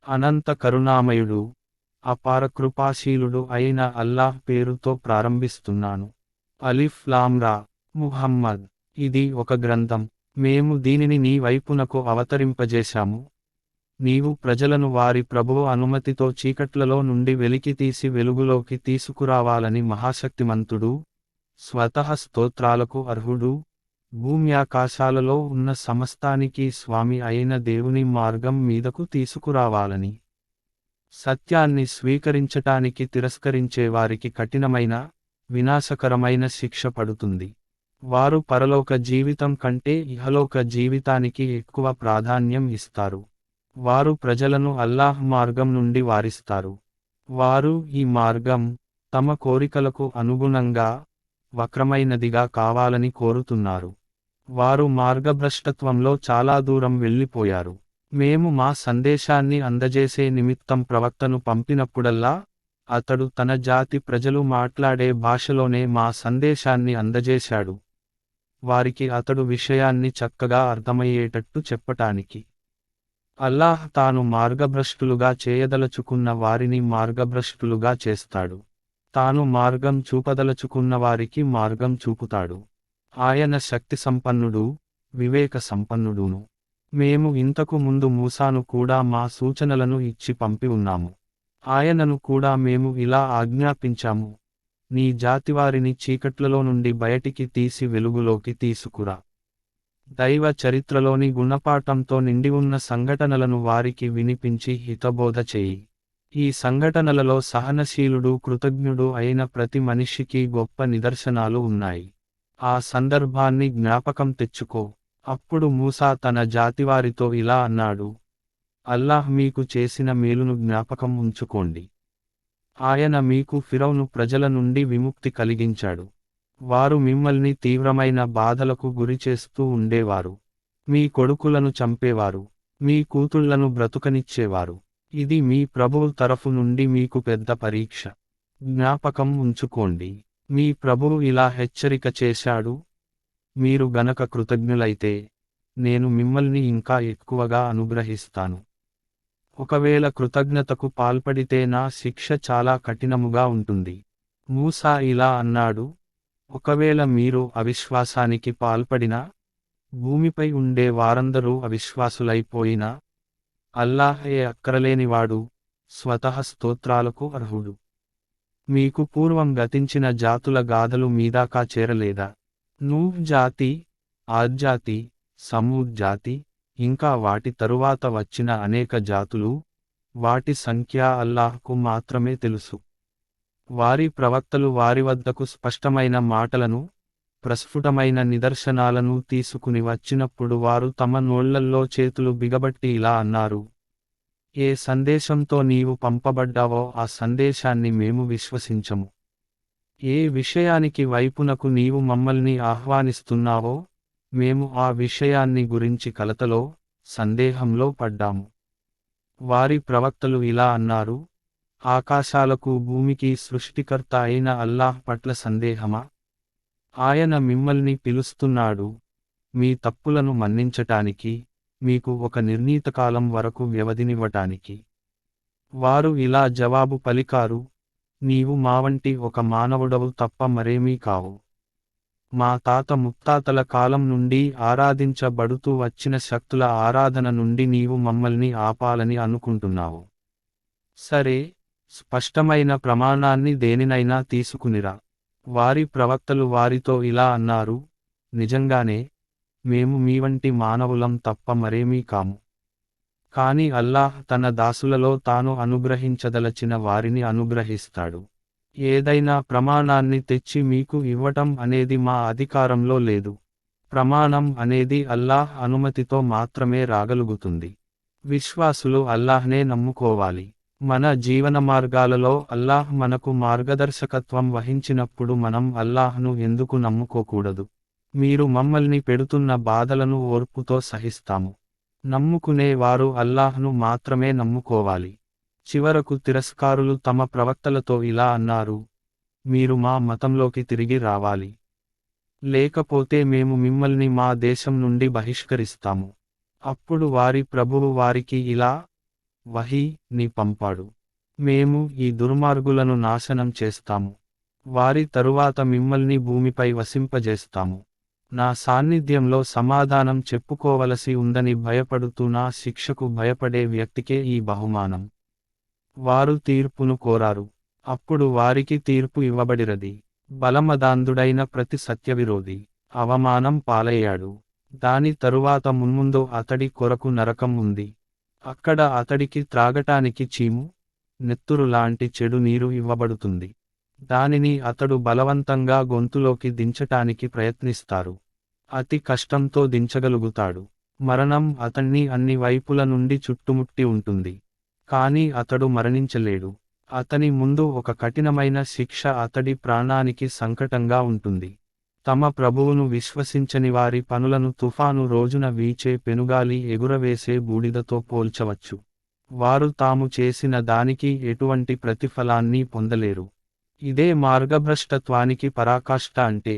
అనంత కరుణామయుడు, అపార కృపాశీలుడు అయిన అల్లాహ్ పేరుతో ప్రారంభిస్తున్నాను. అలిఫ్ లామ్ రా. ముహమ్మద్. ఇది ఒక గ్రంథం. మేము దీనిని నీ వైపునకు అవతరింపజేశాము. నీవు ప్రజలను వారి ప్రభువు అనుమతితో చీకట్లలో నుండి వెలికితీసి వెలుగులోకి తీసుకురావాలని మహాశక్తిమంతుడు, స్వతః స్తోత్రాలకు అర్హుడు, భూమ్యాకాశాలలో ఉన్న సమస్తానికి స్వామి అయిన దేవుని మార్గం మీదకు తీసుకురావాలని. సత్యాన్ని స్వీకరించటానికి తిరస్కరించే వారికి కఠినమైన, వినాశకరమైన శిక్ష పడుతుంది. వారు పరలోక జీవితం కంటే ఇహలోక జీవితానికి ఎక్కువ ప్రాధాన్యం ఇస్తారు. వారు ప్రజలను అల్లాహ్ మార్గం నుండి వారిస్తారు. వారు ఈ మార్గం తమ కోరికలకు అనుగుణంగా వక్రమైనదిగా కావాలని కోరుతున్నారు. వారు మార్గభ్రష్టత్వంలో చాలా దూరం వెళ్ళిపోయారు. మేము మా సందేశాన్ని అందజేసే నిమిత్తం ప్రవక్తను పంపినప్పుడల్లా, అతడు తన జాతి ప్రజలు మాట్లాడే భాషలోనే మా సందేశాన్ని అందజేశాడు. వారికి అతడు విషయాన్ని చక్కగా అర్థమయ్యేటట్టు చెప్పటానికి. అల్లాహ్ తాను మార్గభ్రష్టులుగా చేయదలచుకున్న వారిని మార్గభ్రష్టులుగా చేస్తాడు. తాను మార్గం చూపదలచుకున్న వారికి మార్గం చూపుతాడు. ఆయన శక్తి సంపన్నుడు, వివేక సంపన్నుడును. మేము ఇంతకు ముందు మూసాను కూడా మా సూచనలను ఇచ్చి పంపి ఉన్నాము. ఆయనను కూడా మేము ఇలా ఆజ్ఞాపించాము, నీ జాతివారిని చీకట్లలో నుండి బయటికి తీసి వెలుగులోకి తీసుకురా. దైవ చరిత్రలోని గుణపాఠంతో నిండి ఉన్న సంఘటనలను వారికి వినిపించి హితబోధ చేయి. ఈ సంఘటనలలో సహనశీలుడు కృతజ్ఞుడు అయిన ప్రతి మనిషికి గొప్ప నిదర్శనాలు ఉన్నాయి. ఆ సందర్భాన్ని జ్ఞాపకం తెచ్చుకో. అప్పుడు మూసా తన జాతివారితో ఇలా అన్నాడు, అల్లాహ్ మీకు చేసిన మేలును జ్ఞాపకం ఉంచుకోండి. ఆయన మీకు ఫిరౌను ప్రజల నుండి విముక్తి కలిగించాడు. వారు మిమ్మల్ని తీవ్రమైన బాధలకు గురిచేస్తూ ఉండేవారు. మీ కొడుకులను చంపేవారు, మీ కూతుళ్లను బ్రతుకనిచ్చేవారు. ఇది మీ ప్రభువు తరఫు నుండి మీకు పెద్ద పరీక్ష. జ్ఞాపకం ఉంచుకోండి, మీ ప్రభువు ఇలా హెచ్చరిక చేశాడు, మీరు గనక కృతజ్ఞులైతే నేను మిమ్మల్ని ఇంకా ఎక్కువగా అనుగ్రహిస్తాను. ఒకవేళ కృతజ్ఞతకు పాల్పడితే నా శిక్ష చాలా కఠినముగా ఉంటుంది. మూసా ఇలా అన్నాడు, ఒకవేళ మీరు అవిశ్వాసానికి పాల్పడినా, భూమిపై ఉండే వారందరూ అవిశ్వాసులైపోయినా, అల్లాహే అక్కరలేనివాడు, స్వతః స్తోత్రాలకు అర్హుడు. మీకు పూర్వం గతించిన జాతుల గాథలు మీదాకా చేరలేదా? నూహ్ జాతి, ఆద్ జాతి, సమూద్ జాతి, ఇంకా వాటి తరువాత వచ్చిన అనేక జాతులు, వాటి సంఖ్య అల్లాహ్కు మాత్రమే తెలుసు. వారి ప్రవక్తలు వారి వద్దకు స్పష్టమైన మాటలను, ప్రస్ఫుటమైన నిదర్శనాలను తీసుకుని వచ్చినప్పుడు వారు తమ నోళ్లల్లో చేతులు బిగబట్టి ఇలా అన్నారు, ఏ సందేశంతో నీవు పంపబడ్డావో ఆ సందేశాన్ని మేము విశ్వసించము. ఏ విషయానికి వైపునకు నీవు మమ్మల్ని ఆహ్వానిస్తున్నావో, మేము ఆ విషయాన్ని గురించి కలతలో, సందేహంలో పడ్డాము. వారి ప్రవక్తలు ఇలా అన్నారు, ఆకాశాలకు భూమికి సృష్టికర్త అయిన అల్లాహ్ పట్ల సందేహమా? ఆయన మిమ్మల్ని పిలుస్తున్నాడు, మీ తప్పులను మన్నించటానికి, మీకు ఒక నిర్ణీతకాలం వరకు వ్యవధినివ్వటానికి. వారు ఇలా జవాబు పలికారు, నీవు మావంటి ఒక మానవుడవు తప్ప మరేమీ కావు. మా తాత ముత్తాతల కాలం నుండి ఆరాధించబడుతూ వచ్చిన శక్తుల ఆరాధన నుండి నీవు మమ్మల్ని ఆపాలని అనుకుంటున్నావు. సరే, స్పష్టమైన ప్రమాణాన్ని దేనినైనా తీసుకునిరా. వారి ప్రవక్తలు వారితో ఇలా అన్నారు, నిజంగానే, మేము మీవంటి మానవులం తప్ప మరేమీ కాము. కాని అల్లాహ్ తన దాసులలో తాను అనుగ్రహించదలచిన వారిని అనుగ్రహిస్తాడు. ఏదైనా ప్రమాణాన్ని తెచ్చి మీకు ఇవ్వటం అనేది మా అధికారంలో లేదు. ప్రమాణం అనేది అల్లాహ్ అనుమతితో మాత్రమే రాగలుగుతుంది. విశ్వాసులు అల్లాహ్నే నమ్ముకోవాలి. మన జీవన మార్గాలలో అల్లాహ్ మనకు మార్గదర్శకత్వం వహించినప్పుడు మనం అల్లాహ్ను ఎందుకు నమ్ముకోకూడదు? మీరు మమ్మల్ని పెడుతున్న బాధలను ఓర్పుతో సహిస్తాము. నమ్ముకునే వారు అల్లాహ్ను మాత్రమే నమ్ముకోవాలి. చివరకు తిరస్కారులు తమ ప్రవక్తలతో ఇలా అన్నారు, మీరు మా మతంలోకి తిరిగి రావాలి. లేకపోతే మేము మిమ్మల్ని మా దేశం నుండి బహిష్కరిస్తాము. అప్పుడు వారి ప్రభువు వారికి ఇలా వహీని పంపాడు. మేము ఈ దుర్మార్గులను నాశనం చేస్తాము. వారి తరువాత మిమ్మల్ని భూమిపై వసింపజేస్తాము. నా సాన్నిధ్యంలో సమాధానం చెప్పుకోవలసి ఉందని భయపడుతూ నా శిక్షకు భయపడే వ్యక్తికే ఈ బహుమానం. వారు తీర్పును కోరారు. అప్పుడు వారికి తీర్పు ఇవ్వబడిరది. బలమదాంధుడైన ప్రతి సత్యవిరోధి అవమానం పాలయ్యాడు. దాని తరువాత మున్ముందు అతడి కొరకు నరకం ఉంది. అక్కడ అతడికి త్రాగటానికి చీము, నెత్తురు లాంటి చెడు నీరు ఇవ్వబడుతుంది. దానిని అతడు బలవంతంగా గొంతులోకి దించటానికి ప్రయత్నిస్తారు. అతి కష్టంతో దించగలుగుతాడు. మరణం అతన్ని అన్ని వైపుల నుండి చుట్టుముట్టి ఉంటుంది. కానీ అతడు మరణించలేడు. అతని ముందు ఒక కఠినమైన శిక్ష అతడి ప్రాణానికి సంకటంగా ఉంటుంది. తమ ప్రభువును విశ్వసించని వారి పనులను తుఫాను రోజున వీచే పెనుగాలి ఎగురవేసే బూడిదతో పోల్చవచ్చు. వారు తాము చేసిన దానికి ఎటువంటి ప్రతిఫలాన్ని పొందలేరు. ఇదే మార్గభ్రష్టత్వానికి పరాకాష్ట అంటే.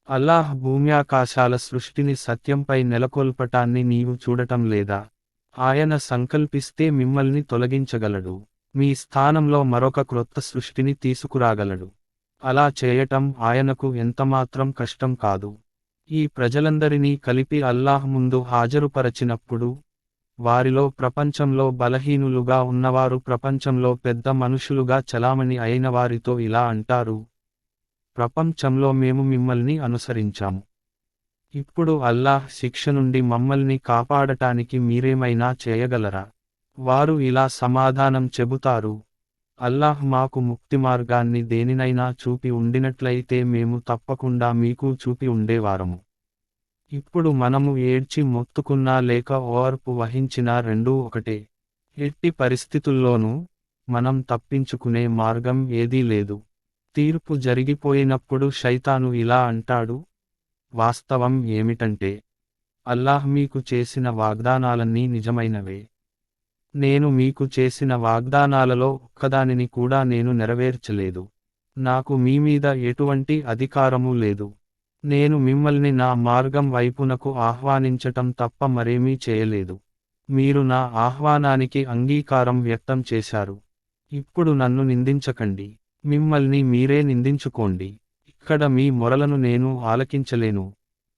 అల్లాహ్ భూమ్యాకాశాల సృష్టిని సత్యంపై నెలకొల్పటాన్ని నీవు చూడటం లేదా? ఆయన సంకల్పిస్తే మిమ్మల్ని తొలగించగలడు. మీ స్థానంలో మరొక క్రొత్త సృష్టిని తీసుకురాగలడు. అలా చేయటం ఆయనకు ఎంతమాత్రం కష్టం కాదు. ఈ ప్రజలందరినీ కలిపి అల్లాహ్ ముందు హాజరుపరచినప్పుడు వారిలో ప్రపంచంలో బలహీనులుగా ఉన్నవారు ప్రపంచంలో పెద్ద మనుషులుగా చలామణి అయిన వారితో ఇలా అంటారు: ప్రపంచంలో మేము మిమ్మల్ని అనుసరించాము. ఇప్పుడు అల్లాహ్ శిక్ష నుండి మమ్మల్ని కాపాడటానికి మీరేమైనా చేయగలరా? వారు ఇలా సమాధానం చెబుతారు: అల్లాహ్ మాకు ముక్తి మార్గాన్ని దేనినైనా చూపి ఉండినట్లయితే మేము తప్పకుండా మీకు చూపి ఉండేవారము. ఇప్పుడు మనము ఏడ్చి మొత్తుకున్నా లేక ఓర్పు వహించినా రెండూ ఒకటే. ఎట్టి పరిస్థితుల్లోనూ మనం తప్పించుకునే మార్గం ఏదీ లేదు. తీర్పు జరిగిపోయినప్పుడు శైతాను ఇలా అంటాడు: వాస్తవం ఏమిటంటే అల్లాహ్ మీకు చేసిన వాగ్దానాలన్నీ నిజమైనవే. నేను మీకు చేసిన వాగ్దానాలలో ఒక్కదానిని కూడా నేను నెరవేర్చలేదు. నాకు మీమీద ఎటువంటి అధికారమూ లేదు. నేను మిమ్మల్ని నా మార్గం వైపునకు ఆహ్వానించటం తప్ప మరేమీ చేయలేదు. మీరు నా ఆహ్వానానికి అంగీకారం వ్యక్తం చేశారు. ఇప్పుడు నన్ను నిందించకండి. మిమ్మల్ని మీరే నిందించుకోండి. ఇక్కడ మీ మొరలను నేను ఆలకించలేను.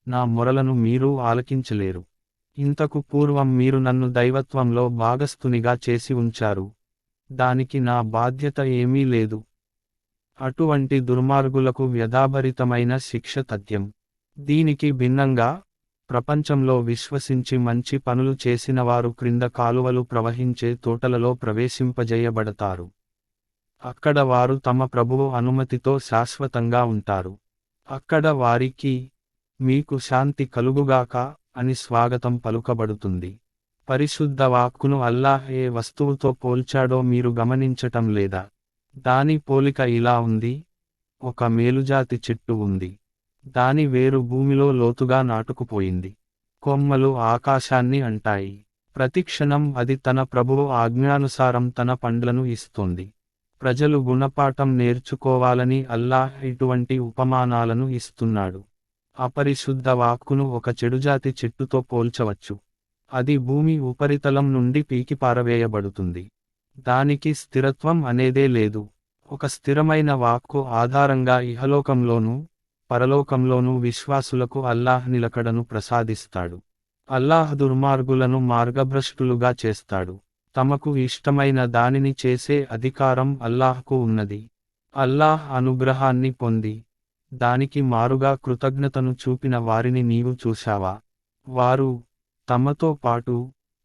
నా మొరలను మీరు ఆలకించలేరు. ఇంతకు పూర్వం మీరు నన్ను దైవత్వంలో భాగస్థునిగా చేసి ఉంచారు. దానికి నా బాధ్యత ఏమీ లేదు. అటువంటి దుర్మార్గులకు వ్యధాభరితమైన శిక్ష తథ్యం. దీనికి భిన్నంగా ప్రపంచంలో విశ్వసించి మంచి పనులు చేసినవారు క్రింద కాలువలు ప్రవహించే తోటలలో ప్రవేశింపజేయబడతారు. అక్కడ వారు తమ ప్రభువు అనుమతితో శాశ్వతంగా ఉంటారు. అక్కడ వారికి మీకు శాంతి కలుగుగాక అని స్వాగతం పలుకబడుతుంది. పరిశుద్ధ వాక్కును అల్లాహ్ ఏ వస్తువుతో పోల్చాడో మీరు గమనించటం లేదా? దాని పోలిక ఇలా ఉంది: ఒక మేలుజాతి చెట్టు ఉంది. దాని వేరు భూమిలో లోతుగా నాటుకుపోయింది. కొమ్మలు ఆకాశాన్ని అంటాయి. ప్రతిక్షణం అది తన ప్రభువు ఆజ్ఞానుసారం తన పండ్లను ఇస్తోంది. ప్రజలు గుణపాఠం నేర్చుకోవాలని అల్లాహ్ ఇటువంటి ఉపమానాలను ఇస్తున్నాడు. అపరిశుద్ధ వాక్కును ఒక చెడుజాతి చెట్టుతో పోల్చవచ్చు. అది భూమి ఉపరితలం నుండి పీకి పారవేయబడుతుంది. దానికి స్థిరత్వం అనేదే లేదు. ఒక స్థిరమైన వాక్కు ఆధారంగా ఇహలోకంలోనూ పరలోకంలోనూ విశ్వాసులకు అల్లాహ్ నిలకడను ప్రసాదిస్తాడు. అల్లాహ్ దుర్మార్గులను మార్గభ్రష్టులుగా చేస్తాడు. తమకు ఇష్టమైన దానిని చేసే అధికారం అల్లాహ్కు ఉన్నది. అల్లాహ్ అనుగ్రహాన్ని పొంది దానికి మారుగా కృతజ్ఞతను చూపిన వారిని నీవు చూశావా? వారు తమతో పాటు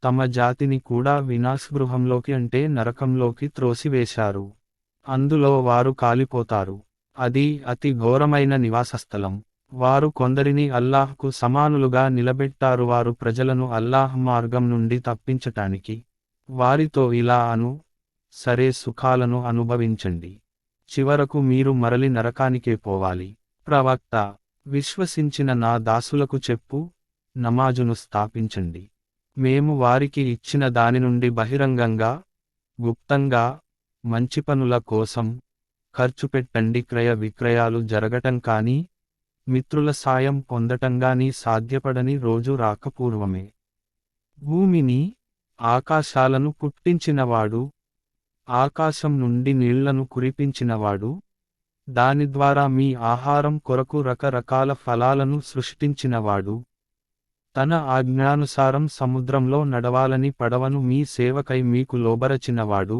తమ జాతిని కూడా వినాశగృహంలోకి అంటే నరకంలోకి త్రోసివేశారు. అందులో వారు కాలిపోతారు. అది అతి ఘోరమైన నివాసస్థలం. వారు కొందరిని అల్లాహ్కు సమానులుగా నిలబెట్టారు. వారు ప్రజలను అల్లాహ్ మార్గం నుండి తప్పించటానికి వారితో ఇలా అను: సరే, సుఖాలను అనుభవించండి. చివరకు మీరు మరలి నరకానికే పోవాలి. ప్రవక్త: విశ్వసించిన నా దాసులకు చెప్పు, నమాజును స్థాపించండి. మేము వారికి ఇచ్చిన దాని నుండి బహిరంగంగా, గుప్తంగా మంచి పనుల కోసం ఖర్చు పెట్టండి. క్రయ విక్రయాలు జరగటం కానీ మిత్రుల సాయం పొందటంగానీ సాధ్యపడని రోజు రాకపూర్వమే. భూమిని ఆకాశాలను పుట్టించినవాడు, ఆకాశం నుండి నీళ్లను కురిపించినవాడు, దాని ద్వారా మీ ఆహారం కొరకు రకరకాల ఫలాలను సృష్టించినవాడు, తన ఆజ్ఞానుసారం సముద్రంలో నడవాలని పడవను మీ సేవకై మీకు లోబరచినవాడు,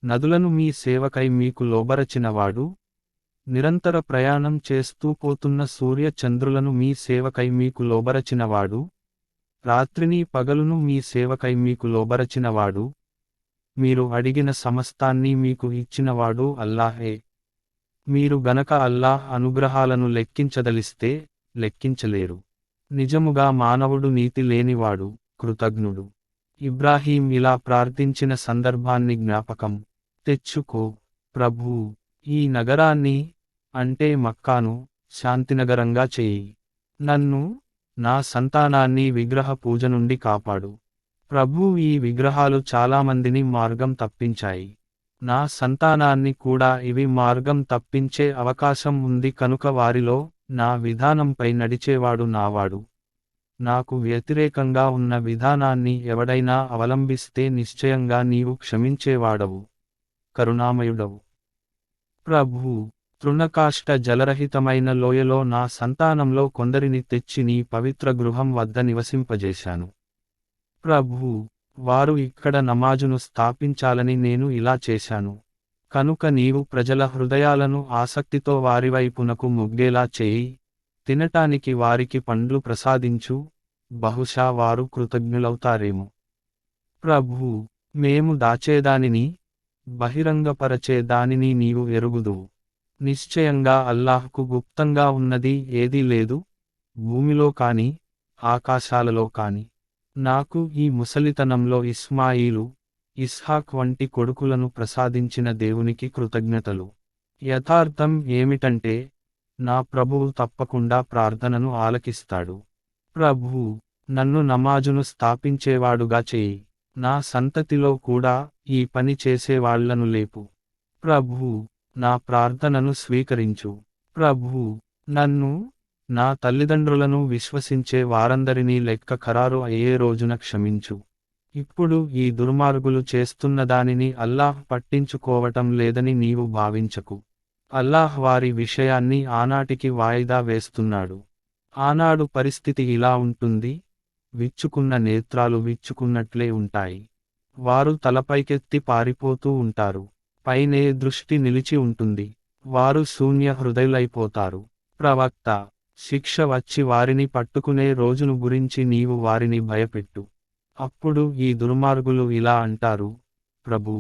నదులను మీ సేవకై మీకు లోబరచినవాడు, నిరంతర ప్రయాణం చేస్తూ పోతున్న సూర్య చంద్రులను మీ సేవకై మీకు లోబరచినవాడు, రాత్రిని పగలును మీ సేవకై మీకు లోబరచినవాడు, మీరు అడిగిన సమస్తాన్ని మీకు ఇచ్చినవాడు అల్లాహే. మీరు గనక అల్లాహ్ అనుగ్రహాలను లెక్కించదలిస్తే లెక్కించలేరు. నిజముగా మానవుడు నీతి లేనివాడు, కృతజ్ఞుడు. ఇబ్రాహీం ఇలా ప్రార్థించిన సందర్భాన్ని జ్ఞాపకం తెచ్చుకో. ప్రభూ, ఈ నగరాన్ని, అంటే మక్కాను, శాంతినగరంగా చేయి. నన్ను, నా సంతానాన్ని విగ్రహ పూజ నుండి కాపాడు. ప్రభూ, ఈ విగ్రహాలు చాలామందిని మార్గం తప్పించాయి. నా సంతానాన్ని కూడా ఇవి మార్గం తప్పించే అవకాశం ఉంది కనుక వారిలో నా విధానంపై నడిచేవాడు నావాడు. నాకు వ్యతిరేకంగా ఉన్న విధానాన్ని ఎవడైనా అవలంబిస్తే నిశ్చయంగా నీవు క్షమించేవాడవు, కరుణామయుడవు. ప్రభూ, తృణకాష్ట జలరహితమైన లోయలో నా సంతానంలో కొందరిని తెచ్చి నీ పవిత్ర గృహం వద్ద నివసింపజేశాను. ప్రభూ, వారు ఇక్కడ నమాజును స్థాపించాలని నేను ఇలా చేశాను. కనుక నీవు ప్రజల హృదయాలను ఆసక్తితో వారివైపునకు మొగ్గేలా చేయి, తినటానికి వారికి పండ్లు ప్రసాదించు, బహుశా వారు కృతజ్ఞులవుతారేమో. ప్రభూ, మేము దాచేదానిని, బహిరంగపరచే దానిని నీవు ఎరుగుదువు. నిశ్చయంగా అల్లాహ్కు గుప్తంగా ఉన్నది ఏదీ లేదు, భూమిలో కాని, ఆకాశాలలో కాని. నాకు ఈ ముసలితనంలో ఇస్మాయిలు, ఇస్హాక్ వంటి కొడుకులను ప్రసాదించిన దేవునికి కృతజ్ఞతలు. యథార్థం ఏమిటంటే, నా ప్రభువు తప్పకుండా ప్రార్థనను ఆలకిస్తాడు. ప్రభూ, నన్ను నమాజును స్థాపించేవాడుగా చేయి. నా సంతతిలో కూడా ఈ పని చేసేవాళ్లను లేపు. ప్రభూ, నా ప్రార్థనను స్వీకరించు. ప్రభూ, నన్ను, నా తల్లిదండ్రులను విశ్వసించే వారందరినీ లెక్క ఖరారు అయ్యే రోజున క్షమించు. ఇప్పుడు ఈ దుర్మార్గులు చేస్తున్న దానిని అల్లాహ్ పట్టించుకోవటం లేదని నీవు భావించకు. అల్లాహ్ వారి విషయాన్ని ఆనాటికి వాయిదా వేస్తున్నాడు. ఆనాడు పరిస్థితి ఇలా ఉంటుంది, విచ్చుకున్న నేత్రాలు విచ్చుకున్నట్లే ఉంటాయి. వారు తలపైకెత్తి పారిపోతూ ఉంటారు. పైనే దృష్టి నిలిచి ఉంటుంది. వారు శూన్య హృదయులైపోతారు. ప్రవక్త, శిక్ష వచ్చి వారిని పట్టుకునే రోజును గురించి నీవు వారిని భయపెట్టు. అప్పుడు ఈ దుర్మార్గులు ఇలా అంటారు, ప్రభూ,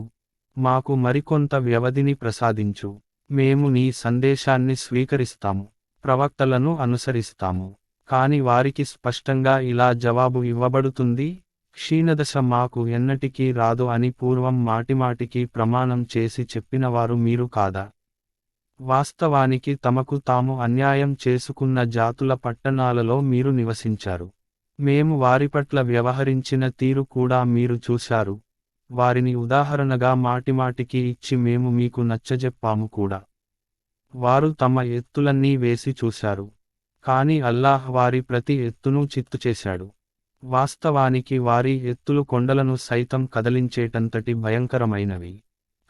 మాకు మరికొంత వ్యవధిని ప్రసాదించు. మేము నీ సందేశాన్ని స్వీకరిస్తాము, ప్రవక్తలను అనుసరిస్తాము. కాని వారికి స్పష్టంగా ఇలా జవాబు ఇవ్వబడుతుంది, క్షీణదశ మాకు ఎన్నటికీ రాదు అని పూర్వం మాటిమాటికి ప్రమాణం చేసి చెప్పినవారు మీరు కాదా? వాస్తవానికి తమకు తాము అన్యాయం చేసుకున్న జాతుల పట్టణాలలో మీరు నివసించారు. మేము వారిపట్ల వ్యవహరించిన తీరు కూడా మీరు చూశారు. వారిని ఉదాహరణగా మాటిమాటికి ఇచ్చి మేము మీకు నచ్చజెప్పాము కూడా. వారు తమ ఎత్తులన్నీ వేసి చూశారు. కాని అల్లాహ్ వారి ప్రతి ఎత్తును చిత్తుచేశాడు. వాస్తవానికి వారి ఎత్తులు కొండలను సైతం కదలించేటంతటి భయంకరమైనవి.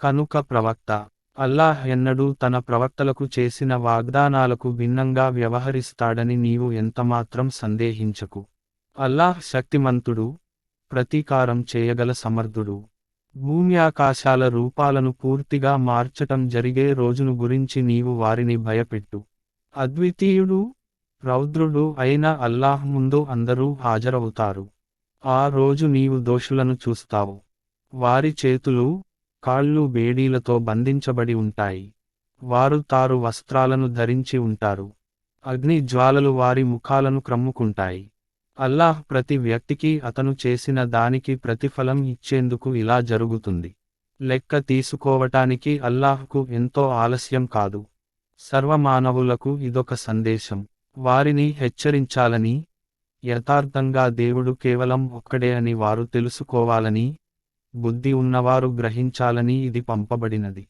కనుక ప్రవక్త, అల్లాహ్ ఎన్నడూ తన ప్రవక్తలకు చేసిన వాగ్దానాలకు భిన్నంగా వ్యవహరిస్తాడని నీవు ఎంతమాత్రం సందేహించకు. అల్లాహ్ శక్తిమంతుడు, ప్రతీకారం చేయగల సమర్థుడు. భూమి ఆకాశాల రూపాలను పూర్తిగా మార్చటం జరిగే రోజును గురించి నీవు వారిని భయపెట్టు. అద్వితీయుడు, రౌద్రుడు అయిన అల్లాహ్ ముందు అందరూ హాజరవుతారు. ఆ రోజు నీవు దోషులను చూస్తావు. వారి చేతులు, కాళ్ళు బేడీలతో బంధించబడి ఉంటాయి. వారు తారు వస్త్రాలను ధరించి ఉంటారు. అగ్ని జ్వాలలు వారి ముఖాలను క్రమ్ముకుంటాయి. అల్లాహ్ ప్రతి వ్యక్తికి అతను చేసిన దానికి ప్రతిఫలం ఇచ్చేందుకు ఇలా జరుగుతుంది. లెక్క తీసుకోవటానికి అల్లాహ్కు ఎంతో ఆలస్యం కాదు. సర్వమానవులకు ఇదొక సందేశం. వారిని హెచ్చరించాలని, యథార్థంగా దేవుడు కేవలం ఒక్కడే అని వారు తెలుసుకోవాలని, బుద్ధి ఉన్నవారు గ్రహించాలని ఇది పంపబడినది.